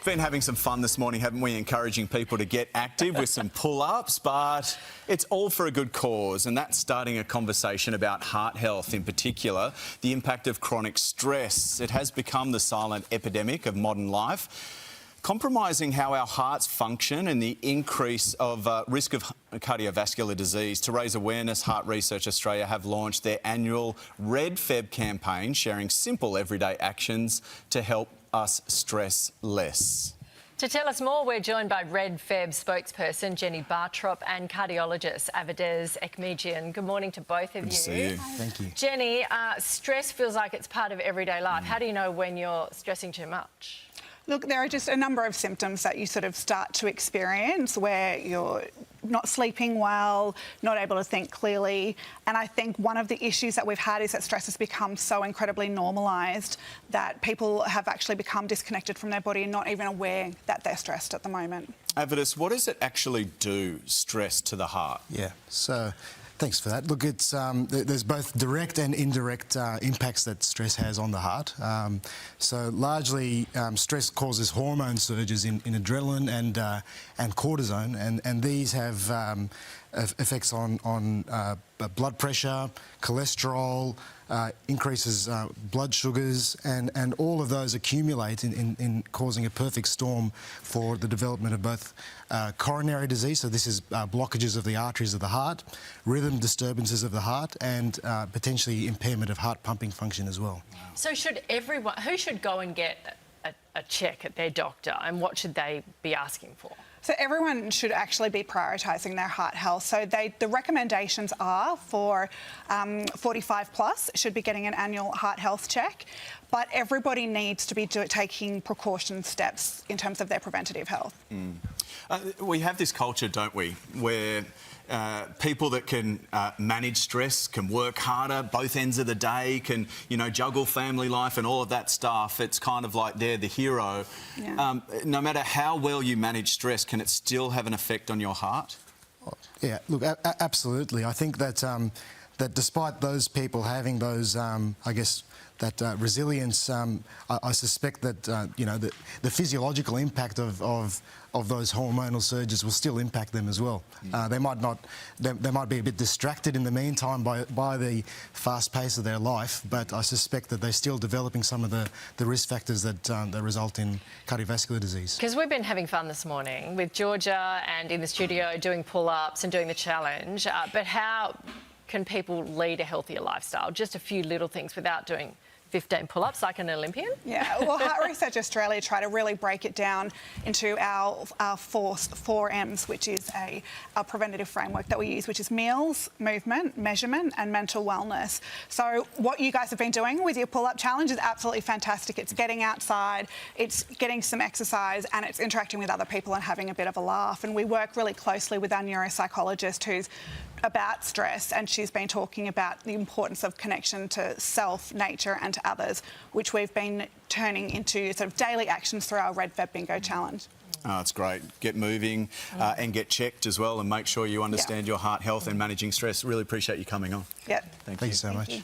Been having some fun this morning, haven't we? Encouraging people to get active with some pull-ups, but it's all for a good cause, and that's starting a conversation about heart health in particular, the impact of chronic stress. It has become the silent epidemic of modern life, compromising how our hearts function and the increase of risk of cardiovascular disease. To raise awareness, Heart Research Australia have launched their annual REDFEB campaign, sharing simple everyday actions to help us stress less. To tell us more, we're joined by REDFEB spokesperson Jenny Bartrop and cardiologist Avedis Ekmejian. Good morning to both of you. Good to see you. Thank you. Jenny, stress feels like it's part of everyday life. How do you know when you're stressing too much? Look, there are just a number of symptoms that you sort of start to experience where you're not sleeping well, not able to think clearly. And I think one of the issues that we've had is that stress has become so incredibly normalised that people have actually become disconnected from their body and not even aware that they're stressed at the moment. Avedis, what does it actually do, stress to the heart? Yeah, so thanks for that. Look, it's there's both direct and indirect impacts that stress has on the heart. So largely, stress causes hormone surges in adrenaline and cortisone, and these have effects on blood pressure, cholesterol, increases blood sugars, and all of those accumulate in causing a perfect storm for the development of both coronary disease, so this is blockages of the arteries of the heart, rhythm disturbances of the heart, and potentially impairment of heart pumping function as well. So who should go and get a check at their doctor, and what should they be asking for? So everyone should actually be prioritising their heart health. So the recommendations are for 45 plus should be getting an annual heart health check, but everybody needs to be taking precaution steps in terms of their preventative health. We have this culture, don't we, where people that can manage stress, can work harder, both ends of the day, can, juggle family life and all of that stuff. It's kind of like they're the hero. Yeah. No matter how well you manage stress, can it still have an effect on your heart? Yeah, look, absolutely. I think that that despite those people having those, that resilience, I suspect that the physiological impact of those hormonal surges will still impact them as well. They might be a bit distracted in the meantime by the fast pace of their life, but I suspect that they're still developing some of the risk factors that result in cardiovascular disease. Because we've been having fun this morning with Georgia and in the studio doing pull-ups and doing the challenge, but how can people lead a healthier lifestyle? Just a few little things without doing 15 pull-ups like an Olympian? Yeah, well, Heart Research Australia try to really break it down into our four M's, which is a preventative framework that we use, which is meals, movement, measurement, and mental wellness. So what you guys have been doing with your pull-up challenge is absolutely fantastic. It's getting outside, it's getting some exercise, and it's interacting with other people and having a bit of a laugh. And we work really closely with our neuropsychologist who's about stress, and she's been talking about the importance of connection to self, nature and to others, which we've been turning into sort of daily actions through our REDFEB Bingo challenge. Oh, that's great. Get moving and get checked as well, and make sure you understand your heart health and managing stress. Really appreciate you coming on. Yeah. Thank you so much.